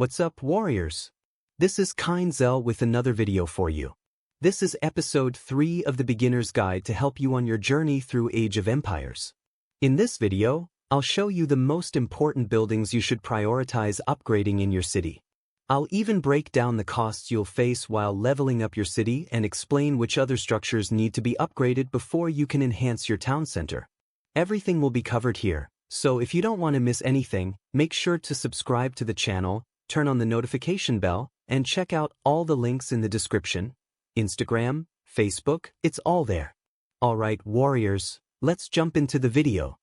What's up, warriors? This is Kindzel with another video for you. This is episode 3 of the Beginner's Guide to help you on your journey through Age of Empires. In this video, I'll show you the most important buildings you should prioritize upgrading in your city. I'll even break down the costs you'll face while leveling up your city and explain which other structures need to be upgraded before you can enhance your town center. Everything will be covered here, so if you don't want to miss anything, make sure to subscribe to the channel, turn on the notification bell, and check out all the links in the description. Instagram, Facebook, it's all there. Alright, warriors, let's jump into the video.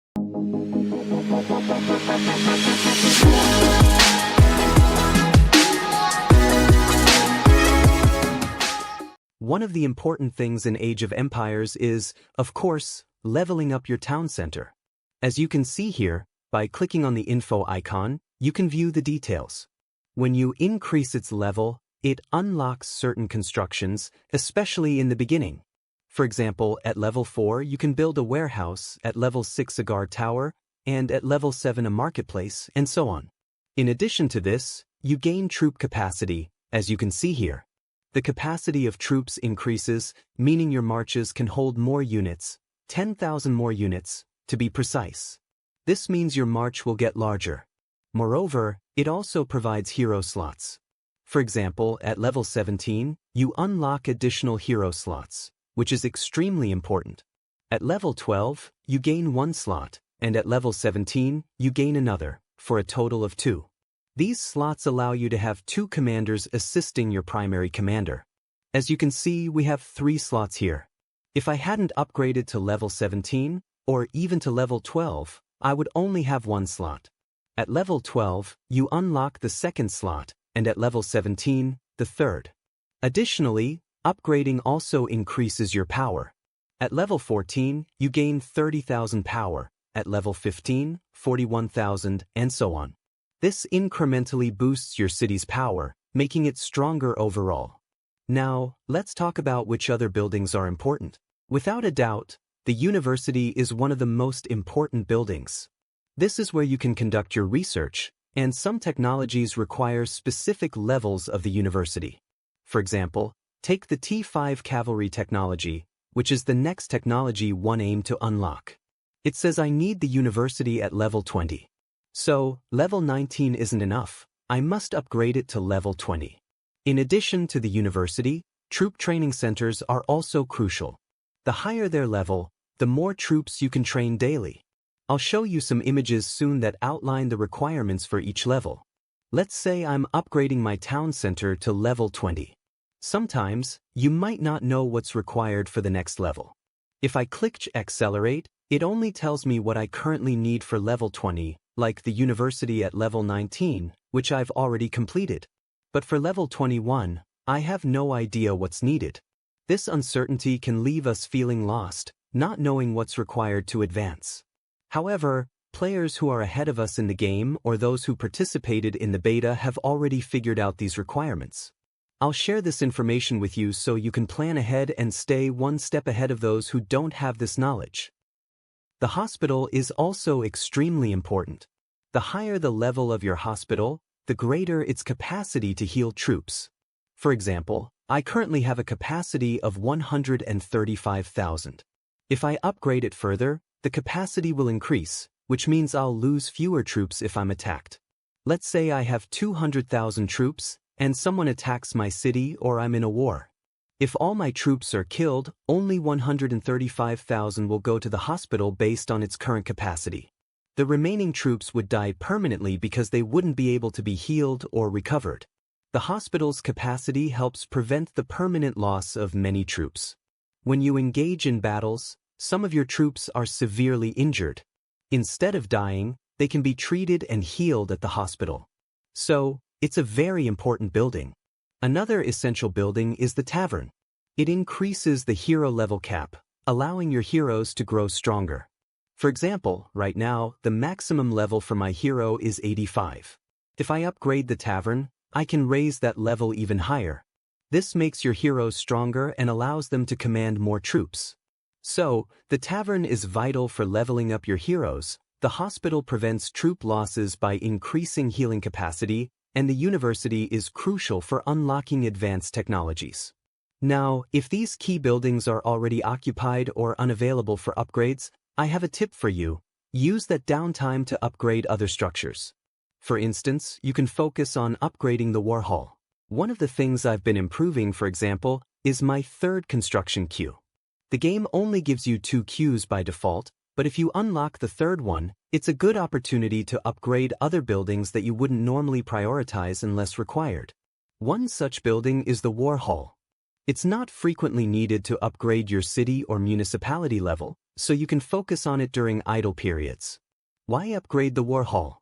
One of the important things in Age of Empires is, of course, leveling up your town center. As you can see here, by clicking on the info icon, you can view the details. When you increase its level, it unlocks certain constructions, especially in the beginning. For example, at level 4 you can build a warehouse, at level 6 a guard tower, and at level 7 a marketplace, and so on. In addition to this, you gain troop capacity, as you can see here. The capacity of troops increases, meaning your marches can hold more units, 10,000 more units, to be precise. This means your march will get larger. Moreover, it also provides hero slots. For example, at level 17, you unlock additional hero slots, which is extremely important. At level 12, you gain 1 slot, and at level 17, you gain another, for a total of 2. These slots allow you to have 2 commanders assisting your primary commander. As you can see, we have 3 slots here. If I hadn't upgraded to level 17, or even to level 12, I would only have 1 slot. At level 12, you unlock the 2nd slot, and at level 17, the 3rd. Additionally, upgrading also increases your power. At level 14, you gain 30,000 power, at level 15, 41,000, and so on. This incrementally boosts your city's power, making it stronger overall. Now, let's talk about which other buildings are important. Without a doubt, the university is one of the most important buildings. This is where you can conduct your research, and some technologies require specific levels of the university. For example, take the T5 cavalry technology, which is the next technology one aim to unlock. It says I need the university at level 20. So, level 19 isn't enough. I must upgrade it to level 20. In addition to the university, troop training centers are also crucial. The higher their level, the more troops you can train daily. I'll show you some images soon that outline the requirements for each level. Let's say I'm upgrading my town center to level 20. Sometimes, you might not know what's required for the next level. If I click Accelerate, it only tells me what I currently need for level 20, like the university at level 19, which I've already completed. But for level 21, I have no idea what's needed. This uncertainty can leave us feeling lost, not knowing what's required to advance. However, players who are ahead of us in the game or those who participated in the beta have already figured out these requirements. I'll share this information with you so you can plan ahead and stay one step ahead of those who don't have this knowledge. The hospital is also extremely important. The higher the level of your hospital, the greater its capacity to heal troops. For example, I currently have a capacity of 135,000. If I upgrade it further, the capacity will increase, which means I'll lose fewer troops if I'm attacked. Let's say I have 200,000 troops, and someone attacks my city or I'm in a war. If all my troops are killed, only 135,000 will go to the hospital based on its current capacity. The remaining troops would die permanently because they wouldn't be able to be healed or recovered. The hospital's capacity helps prevent the permanent loss of many troops. When you engage in battles, some of your troops are severely injured. Instead of dying, they can be treated and healed at the hospital. So, it's a very important building. Another essential building is the Tabern. It increases the hero level cap, allowing your heroes to grow stronger. For example, right now, the maximum level for my hero is 85. If I upgrade the Tavern, I can raise that level even higher. This makes your heroes stronger and allows them to command more troops. So, the Tavern is vital for leveling up your heroes. The hospital prevents troop losses by increasing healing capacity, and the university is crucial for unlocking advanced technologies. Now, if these key buildings are already occupied or unavailable for upgrades, I have a tip for you. Use that downtime to upgrade other structures. For instance, you can focus on upgrading the war hall. One of the things I've been improving, for example, is my third construction queue. The game only gives you 2 queues by default, but if you unlock the third one, it's a good opportunity to upgrade other buildings that you wouldn't normally prioritize unless required. One such building is the war hall. It's not frequently needed to upgrade your city or municipality level, so you can focus on it during idle periods. Why upgrade the war hall?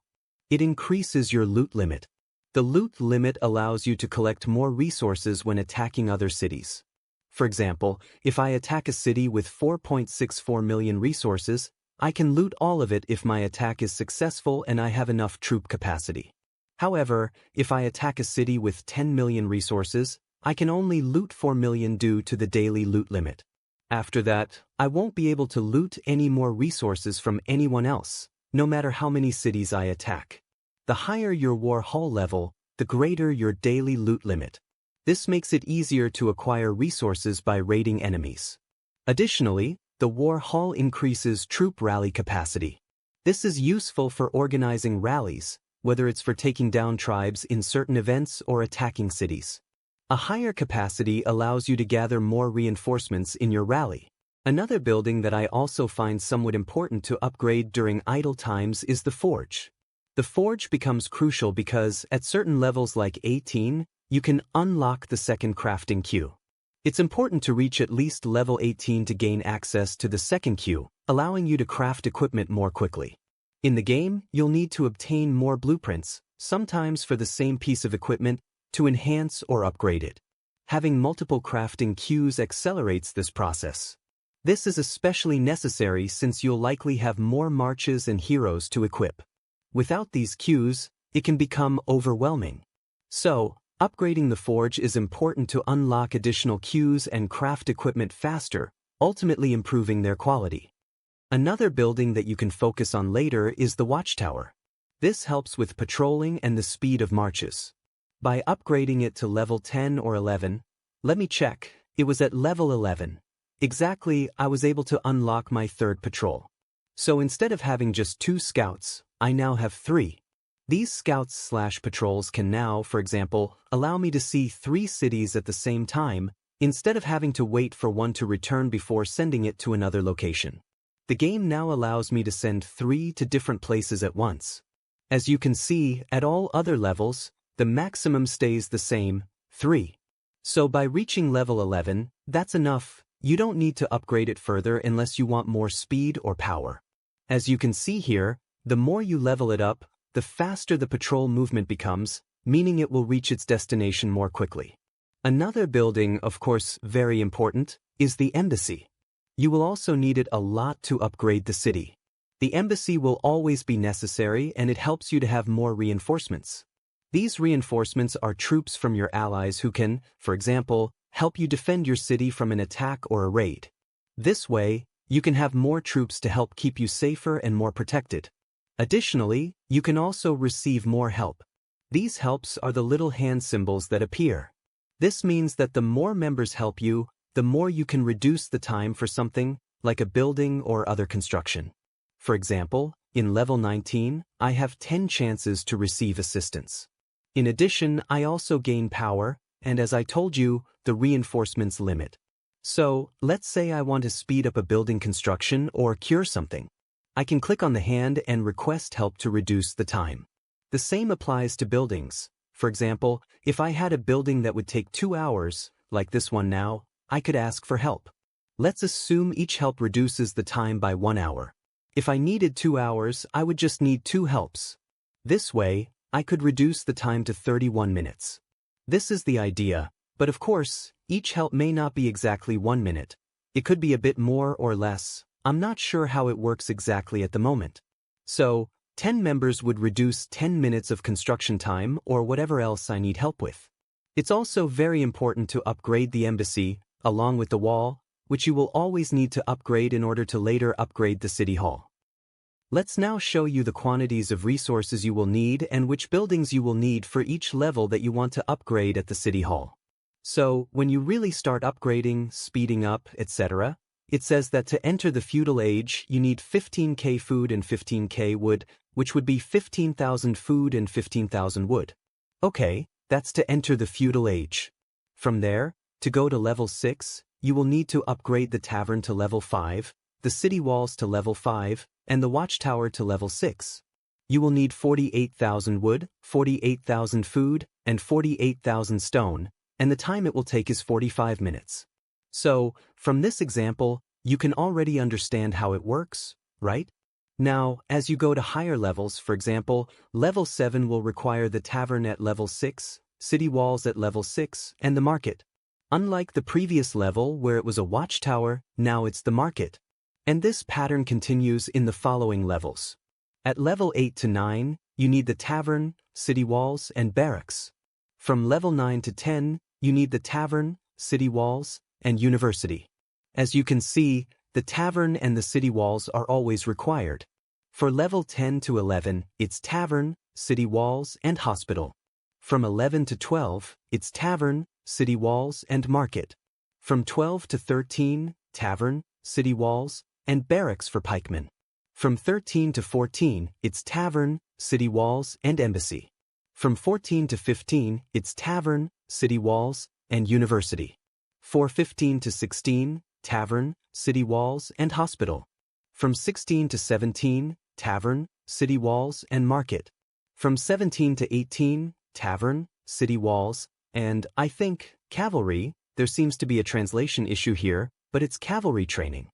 It increases your loot limit. The loot limit allows you to collect more resources when attacking other cities. For example, if I attack a city with 4.64 million resources, I can loot all of it if my attack is successful and I have enough troop capacity. However, if I attack a city with 10 million resources, I can only loot 4 million due to the daily loot limit. After that, I won't be able to loot any more resources from anyone else, no matter how many cities I attack. The higher your war hall level, the greater your daily loot limit. This makes it easier to acquire resources by raiding enemies. Additionally, the war hall increases troop rally capacity. This is useful for organizing rallies, whether it's for taking down tribes in certain events or attacking cities. A higher capacity allows you to gather more reinforcements in your rally. Another building that I also find somewhat important to upgrade during idle times is the forge. The forge becomes crucial because, at certain levels like 18, you can unlock the second crafting queue. It's important to reach at least level 18 to gain access to the second queue, allowing you to craft equipment more quickly. In the game, you'll need to obtain more blueprints, sometimes for the same piece of equipment, to enhance or upgrade it. Having multiple crafting queues accelerates this process. This is especially necessary since you'll likely have more marches and heroes to equip. Without these queues, it can become overwhelming. So, upgrading the forge is important to unlock additional queues and craft equipment faster, ultimately improving their quality. Another building that you can focus on later is the watchtower. This helps with patrolling and the speed of marches. By upgrading it to level 10 or 11, let me check, it was at level 11. Exactly, I was able to unlock my third patrol. So instead of having just 2 scouts, I now have 3. These scouts/patrols can now, for example, allow me to see 3 cities at the same time, instead of having to wait for one to return before sending it to another location. The game now allows me to send 3 to different places at once. As you can see, at all other levels, the maximum stays the same, 3. So by reaching level 11, that's enough. You don't need to upgrade it further unless you want more speed or power. As you can see here, the more you level it up, the faster the patrol movement becomes, meaning it will reach its destination more quickly. Another building, of course very important, is the embassy. You will also need it a lot to upgrade the city. The embassy will always be necessary and it helps you to have more reinforcements. These reinforcements are troops from your allies who can, for example, help you defend your city from an attack or a raid. This way, you can have more troops to help keep you safer and more protected. Additionally, you can also receive more help. These helps are the little hand symbols that appear. This means that the more members help you, the more you can reduce the time for something, like a building or other construction. For example, in level 19, I have 10 chances to receive assistance. In addition, I also gain power, and as I told you, the reinforcements limit. So, let's say I want to speed up a building construction or cure something. I can click on the hand and request help to reduce the time. The same applies to buildings. For example, if I had a building that would take 2 hours, like this one now, I could ask for help. Let's assume each help reduces the time by 1 hour. If I needed 2 hours, I would just need 2 helps. This way, I could reduce the time to 31 minutes. This is the idea, but of course, each help may not be exactly 1 minute. It could be a bit more or less. I'm not sure how it works exactly at the moment. So, 10 members would reduce 10 minutes of construction time or whatever else I need help with. It's also very important to upgrade the embassy, along with the wall, which you will always need to upgrade in order to later upgrade the city hall. Let's now show you the quantities of resources you will need and which buildings you will need for each level that you want to upgrade at the City Hall. So, when you really start upgrading, speeding up, etc., it says that to enter the feudal age, you need 15k food and 15k wood, which would be 15,000 food and 15,000 wood. Okay, that's to enter the feudal age. From there, to go to level 6, you will need to upgrade the tavern to level 5, the city walls to level 5, and the watchtower to level 6. You will need 48,000 wood, 48,000 food, and 48,000 stone, and the time it will take is 45 minutes. So, from this example, you can already understand how it works, right? Now, as you go to higher levels, for example, level 7 will require the tavern at level 6, city walls at level 6, and the market. Unlike the previous level where it was a watchtower, now it's the market. And this pattern continues in the following levels. At level 8 to 9, you need the tavern, city walls, and barracks. From level 9 to 10, you need the tavern, city walls, and university. As you can see, the tavern and the city walls are always required. For level 10 to 11, it's tavern, city walls, and hospital. From 11 to 12, it's tavern, city walls, and market. From 12 to 13, tavern, city walls, and barracks for pikemen. From 13 to 14, it's tavern, city walls, and embassy. From 14 to 15, it's tavern, city walls, and university. For 15 to 16, tavern, city walls, and hospital. From 16 to 17, tavern, city walls, and market. From 17 to 18, tavern, city walls, and, I think, cavalry. There seems to be a translation issue here, but it's cavalry training.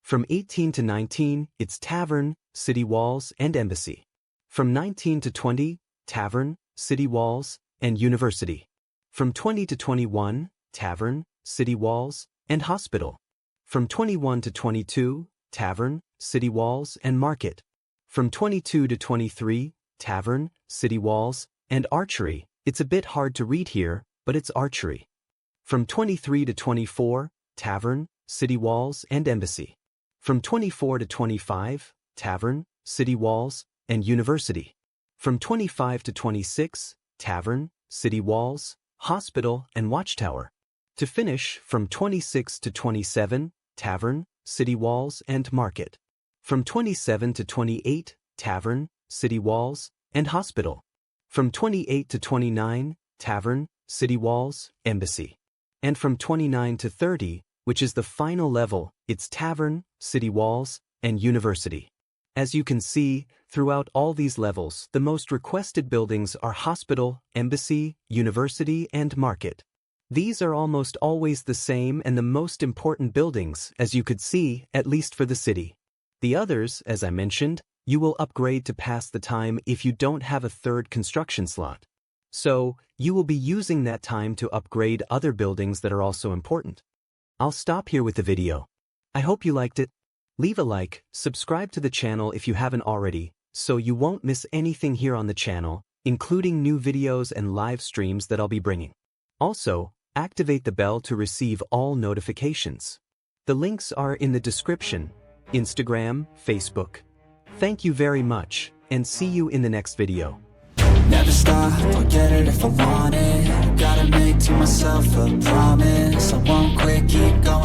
From 18 to 19, it's tavern, city walls, and embassy. From 19 to 20, tavern, city walls, and university. From 20 to 21, tavern, city walls, and hospital. From 21 to 22, tavern, city walls, and market. From 22 to 23, tavern, city walls, and archery. It's a bit hard to read here, but it's archery. From 23 to 24, tavern, city walls, and embassy. From 24 to 25, tavern, city walls, and university. From 25 to 26, tavern, city walls, hospital, and watchtower. To finish, from 26 to 27, tavern, city walls, and market. From 27 to 28, tavern, city walls, and hospital. From 28 to 29, tavern, city walls, embassy. And from 29 to 30, which is the final level, it's tavern, city walls, and university. As you can see, throughout all these levels, the most requested buildings are hospital, embassy, university, and market. These are almost always the same and the most important buildings, as you could see, at least for the city. The others, as I mentioned, you will upgrade to pass the time if you don't have a third construction slot. So, you will be using that time to upgrade other buildings that are also important. I'll stop here with the video. I hope you liked it. Leave a like, subscribe to the channel if you haven't already, so you won't miss anything here on the channel, including new videos and live streams that I'll be bringing. Also, activate the bell to receive all notifications. The links are in the description, Instagram, Facebook. Thank you very much, and see you in the next video. Never stop, I'll get it if I want it. Gotta make to myself a promise, I won't quit, keep going.